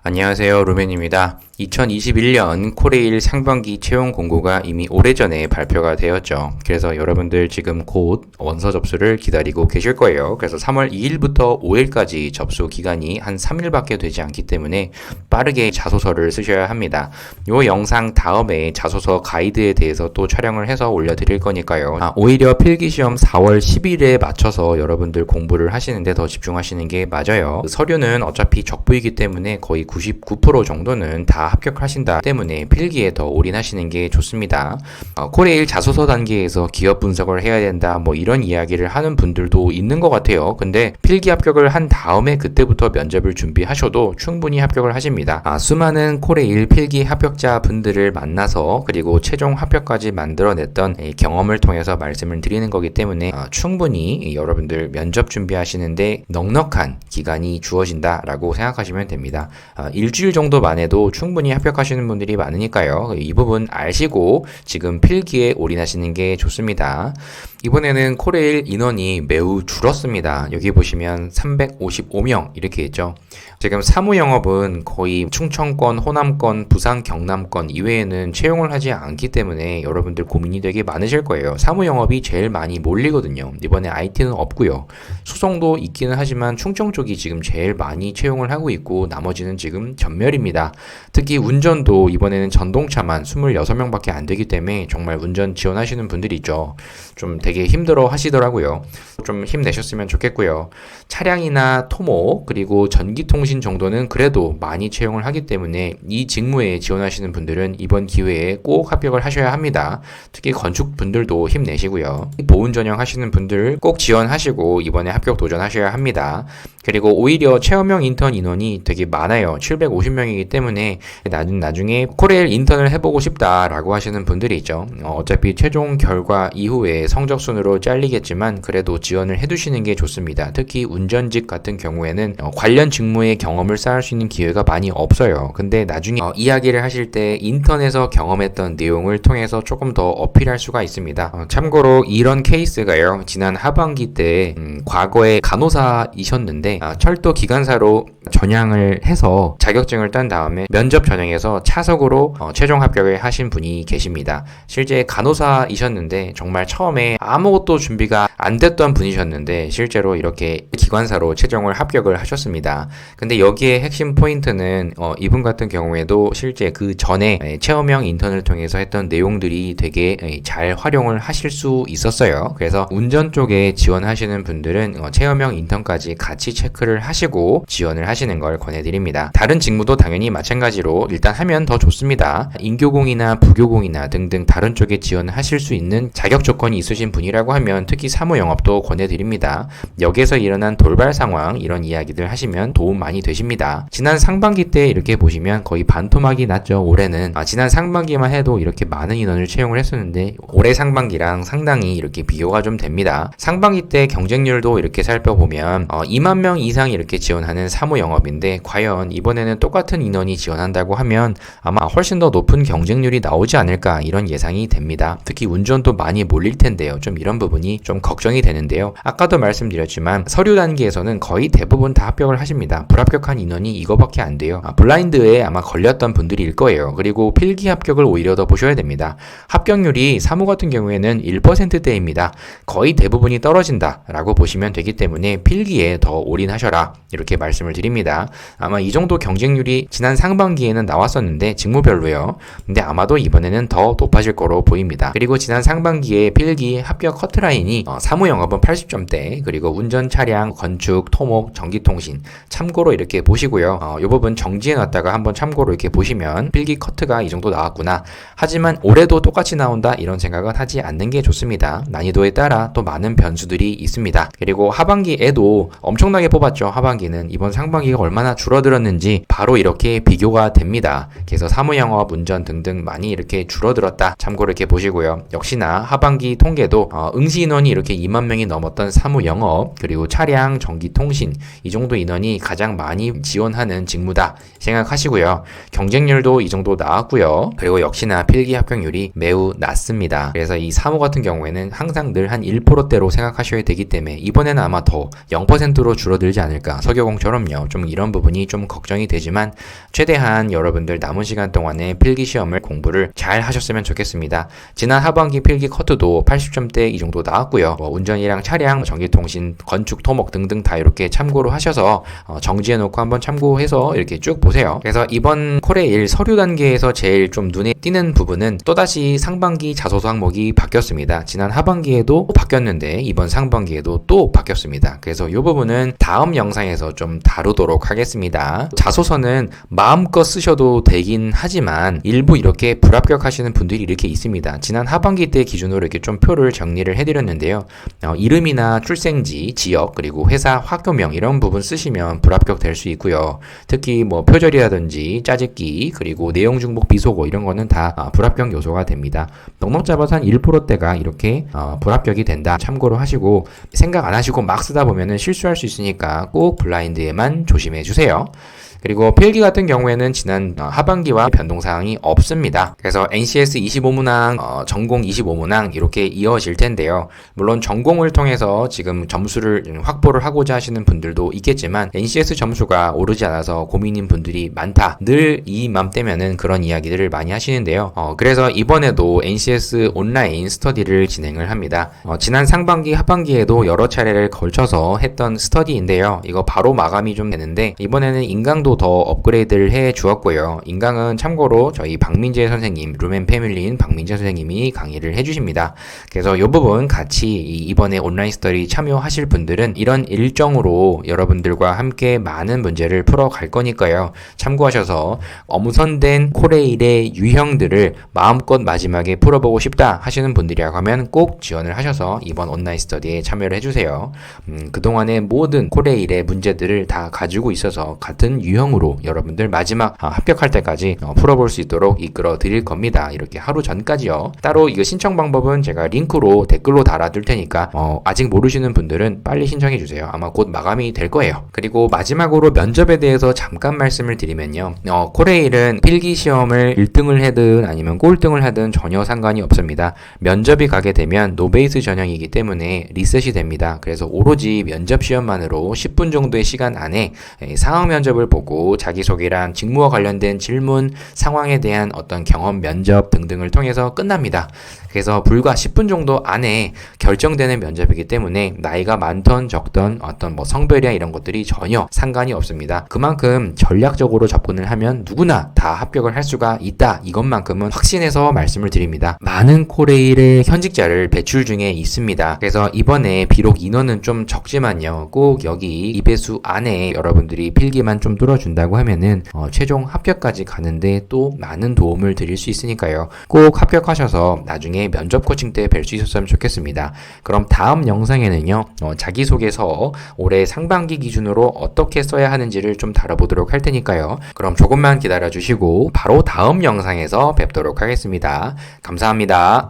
안녕하세요, 루멘입니다. 2021년 코레일 상반기 채용 공고가 이미 오래전에 발표가 되었죠. 그래서 여러분들 지금 곧 원서 접수를 기다리고 계실 거예요. 그래서 3월 2일부터 5일까지 접수 기간이 한 3일밖에 되지 않기 때문에 빠르게 자소서를 쓰셔야 합니다. 이 영상 다음에 자소서 가이드에 대해서 또 촬영을 해서 올려드릴 거니까요. 오히려 필기시험 4월 10일에 맞춰서 여러분들 공부를 하시는데 더 집중하시는 게 맞아요. 서류는 어차피 적부이기 때문에 거의 99% 정도는 다 합격하신다 때문에 필기에 더 올인하시는 게 좋습니다. 코레일 자소서 단계에서 기업 분석을 해야 된다 뭐 이런 이야기를 하는 분들도 있는 것 같아요. 근데 필기 합격을 한 다음에 그때부터 면접을 준비하셔도 충분히 합격을 하십니다. 수많은 코레일 필기 합격자 분들을 만나서 그리고 최종 합격까지 만들어냈던 경험을 통해서 말씀을 드리는 거기 때문에 충분히 여러분들 면접 준비하시는데 넉넉한 기간이 주어진다라고 생각하시면 됩니다. 일주일 정도만 해도 충분히 합격하시는 분들이 많으니까요. 이 부분 아시고 지금 필기에 올인하시는 게 좋습니다. 이번에는 코레일 인원이 매우 줄었습니다. 여기 보시면 355명 이렇게 있죠. 지금 사무영업은 거의 충청권, 호남권, 부산, 경남권 이외에는 채용을 하지 않기 때문에 여러분들 고민이 되게 많으실 거예요. 사무영업이 제일 많이 몰리거든요. 이번에 IT는 없고요. 수성도 있기는 하지만 충청 쪽이 지금 제일 많이 채용을 하고 있고 나머지는 지금 전멸입니다. 특히 운전도 이번에는 전동차만 26명밖에 안 되기 때문에 정말 운전 지원하시는 분들이 있죠. 좀 되게 힘들어 하시더라고요. 좀 힘내셨으면 좋겠고요. 차량이나 토목 그리고 전기통신 정도는 그래도 많이 채용을 하기 때문에 이 직무에 지원하시는 분들은 이번 기회에 꼭 합격을 하셔야 합니다. 특히 건축분들도 힘내시고요. 보훈 전형 하시는 분들 꼭 지원하시고 이번에 합격 도전하셔야 합니다. 그리고 오히려 체험형 인턴 인원이 되게 많아요. 750명이기 때문에 나중에 코레일 인턴을 해보고 싶다라고 하시는 분들이 있죠. 어차피 최종 결과 이후에 성적 순으로 잘리겠지만 그래도 지원을 해두시는 게 좋습니다. 특히 운전직 같은 경우에는 관련 직무의 경험을 쌓을 수 있는 기회가 많이 없어요. 근데 나중에 이야기를 하실 때 인턴에서 경험했던 내용을 통해서 조금 더 어필할 수가 있습니다. 참고로 이런 케이스가요. 지난 하반기 때 과거에 간호사이셨는데 철도 기관사로 전향을 해서 자격증을 딴 다음에 면접 전형에서 차석으로 최종 합격을 하신 분이 계십니다. 실제 간호사이셨는데 정말 처음에 아무것도 준비가 안 됐던 분이셨는데 실제로 이렇게 기관사로 최종을 합격을 하셨습니다. 근데 여기에 핵심 포인트는 이분 같은 경우에도 실제 그 전에 체험형 인턴을 통해서 했던 내용들이 되게 잘 활용을 하실 수 있었어요. 그래서 운전 쪽에 지원하시는 분들은 체험형 인턴까지 같이 체크를 하시고 지원을 하시는 걸 권해드립니다. 다른 직무도 당연히 마찬가지로 일단 하면 더 좋습니다. 인교공이나 부교공이나 등등 다른 쪽에 지원하실 수 있는 자격 조건이 있으신 분이라고 하면 특히 사무영업도 권해드립니다. 역에서 일어난 돌발 상황 이런 이야기들 하시면 도움 많이 되십니다. 지난 상반기 때 이렇게 보시면 거의 반토막이 났죠. 올해는 지난 상반기만 해도 이렇게 많은 인원을 채용을 했었는데 올해 상반기랑 상당히 이렇게 비교가 좀 됩니다. 상반기 때 경쟁률도 이렇게 살펴보면 2만 명 이상 이렇게 지원하는 사무영업인데 과연 이번에는 똑같은 인원이 지원한다고 하면 아마 훨씬 더 높은 경쟁률이 나오지 않을까 이런 예상이 됩니다. 특히 운전도 많이 몰릴 텐데요. 좀 이런 부분이 좀 걱정이 되는데요. 아까도 말씀드렸지만 서류 단계에서는 거의 대부분 다 합격을 하십니다. 불합격한 인원이 이거밖에 안 돼요. 블라인드에 아마 걸렸던 분들일 거예요. 그리고 필기 합격을 오히려 더 보셔야 됩니다. 합격률이 사무 같은 경우에는 1%대입니다. 거의 대부분이 떨어진다 라고 보시면 되기 때문에 필기에 더 올인하셔라 이렇게 말씀을 드립니다. 아마 이 정도 경쟁률이 지난 상반기에는 나왔었는데 직무별로요. 근데 아마도 이번에는 더 높아질 거로 보입니다. 그리고 지난 상반기에 필기 합격 커트라인이 사무영업은 80점대 그리고 운전, 차량, 건축, 토목, 전기통신 참고로 이렇게 보시고요. 이 부분 정지해놨다가 한번 참고로 이렇게 보시면 필기 커트가 이 정도 나왔구나. 하지만 올해도 똑같이 나온다 이런 생각은 하지 않는 게 좋습니다. 난이도에 따라 또 많은 변수들이 있습니다. 그리고 하반기에도 엄청나게 뽑았죠. 하반기는 이번 상반기가 얼마나 줄어들었는지 바로 이렇게 비교가 됩니다. 그래서 사무영업, 운전 등등 많이 이렇게 줄어들었다. 참고로 이렇게 보시고요. 역시나 하반기 통계도 응시 인원이 이렇게 2만 명이 넘었던 사무영업 그리고 차량, 전기통신 이 정도 인원이 가장 많이 지원하는 직무다 생각하시고요. 경쟁률도 이 정도 나왔고요. 그리고 역시나 필기 합격률이 매우 낮습니다. 그래서 이 사무 같은 경우에는 항상 늘 한 1%대로 생각하셔야 되기 때문에 이번에는 아마 더 0%로 줄어들 줄어들지 않을까. 서교공처럼요. 좀 이런 부분이 좀 걱정이 되지만 최대한 여러분들 남은 시간 동안에 필기시험을 공부를 잘 하셨으면 좋겠습니다. 지난 하반기 필기 커트도 80점대 이 정도 나왔고요. 운전이랑 차량, 전기통신, 건축, 토목 등등 다 이렇게 참고로 하셔서 정지해놓고 한번 참고해서 이렇게 쭉 보세요. 그래서 이번 코레일 서류 단계에서 제일 좀 눈에 띄는 부분은 또다시 상반기 자소서 항목이 바뀌었습니다. 지난 하반기에도 바뀌었는데 이번 상반기에도 또 바뀌었습니다. 그래서 이 부분은 다음 영상에서 좀 다루도록 하겠습니다. 자소서는 마음껏 쓰셔도 되긴 하지만 일부 이렇게 불합격하시는 분들이 이렇게 있습니다. 지난 하반기 때 기준으로 이렇게 좀 표를 정리를 해드렸는데요. 이름이나 출생지, 지역, 그리고 회사, 학교명 이런 부분 쓰시면 불합격 될 수 있고요. 특히 뭐 표절이라든지 짜집기, 그리고 내용 중복 비속어 이런 거는 다 불합격 요소가 됩니다. 넉넉 잡아서 한 1%대가 이렇게 불합격이 된다. 참고로 하시고 생각 안 하시고 막 쓰다 보면은 실수할 수 있으니까 꼭 블라인드에만 조심해 주세요. 그리고 필기 같은 경우에는 지난 하반기와 변동사항이 없습니다. 그래서 NCS 25문항, 전공 25문항 이렇게 이어질 텐데요. 물론 전공을 통해서 지금 점수를 확보를 하고자 하시는 분들도 있겠지만 NCS 점수가 오르지 않아서 고민인 분들이 많다. 늘 이맘때면은 그런 이야기들을 많이 하시는데요. 그래서 이번에도 NCS 온라인 스터디를 진행을 합니다. 지난 상반기, 하반기에도 여러 차례를 걸쳐서 했던 스터디인데요. 이거 바로 마감이 좀 되는데 이번에는 인강도 더 업그레이드를 해 주었고요. 인강은 참고로 저희 박민재 선생님, 룸앤패밀리인 박민재 선생님이 강의를 해주십니다. 그래서 이 부분 같이 이번에 온라인 스터디 참여하실 분들은 이런 일정으로 여러분들과 함께 많은 문제를 풀어갈 거니까요. 참고하셔서 엄선된 코레일의 유형들을 마음껏 마지막에 풀어보고 싶다 하시는 분들이라고 하면 꼭 지원을 하셔서 이번 온라인 스터디에 참여를 해주세요. 그동안의 모든 코레일의 문제들을 다 가지고 있어서 같은 유형으로 여러분들 마지막 합격할 때까지 풀어볼 수 있도록 이끌어 드릴 겁니다. 이렇게 하루 전까지요. 따로 이거 신청 방법은 제가 링크로 댓글로 달아둘 테니까 아직 모르시는 분들은 빨리 신청해 주세요. 아마 곧 마감이 될 거예요. 그리고 마지막으로 면접에 대해서 잠깐 말씀을 드리면요. 코레일은 필기시험을 1등을 하든 아니면 꼴등을 하든 전혀 상관이 없습니다. 면접이 가게 되면 노베이스 전형이기 때문에 리셋이 됩니다. 그래서 오로지 면접 시험만으로 10분 정도의 시간 안에 상황 면접을 보고 자기소개랑 직무와 관련된 질문, 상황에 대한 어떤 경험 면접 등등을 통해서 끝납니다. 그래서 불과 10분 정도 안에 결정되는 면접이기 때문에 나이가 많던 적던 어떤 뭐 성별이나 이런 것들이 전혀 상관이 없습니다. 그만큼 전략적으로 접근을 하면 누구나 다 합격을 할 수가 있다. 이것만큼은 확신해서 말씀을 드립니다. 많은 코레일의 현직자를 배출 중에 있습니다. 그래서 이번에 비록 인원은 좀 적지만요. 꼭 여기 이 배수 안에 여러분들이 필기만 좀 뚫어준다고 하면은 최종 합격까지 가는데 또 많은 도움을 드릴 수 있으니까요. 꼭 합격하셔서 나중에 면접 코칭 때 뵐 수 있었으면 좋겠습니다. 그럼 다음 영상에는요. 자기소개서 올해 상반기 기준으로 어떻게 써야 하는지를 좀 다뤄보도록 할 테니까요. 그럼 조금만 기다려주시고 바로 다음 영상에서 뵙도록 하겠습니다. 감사합니다.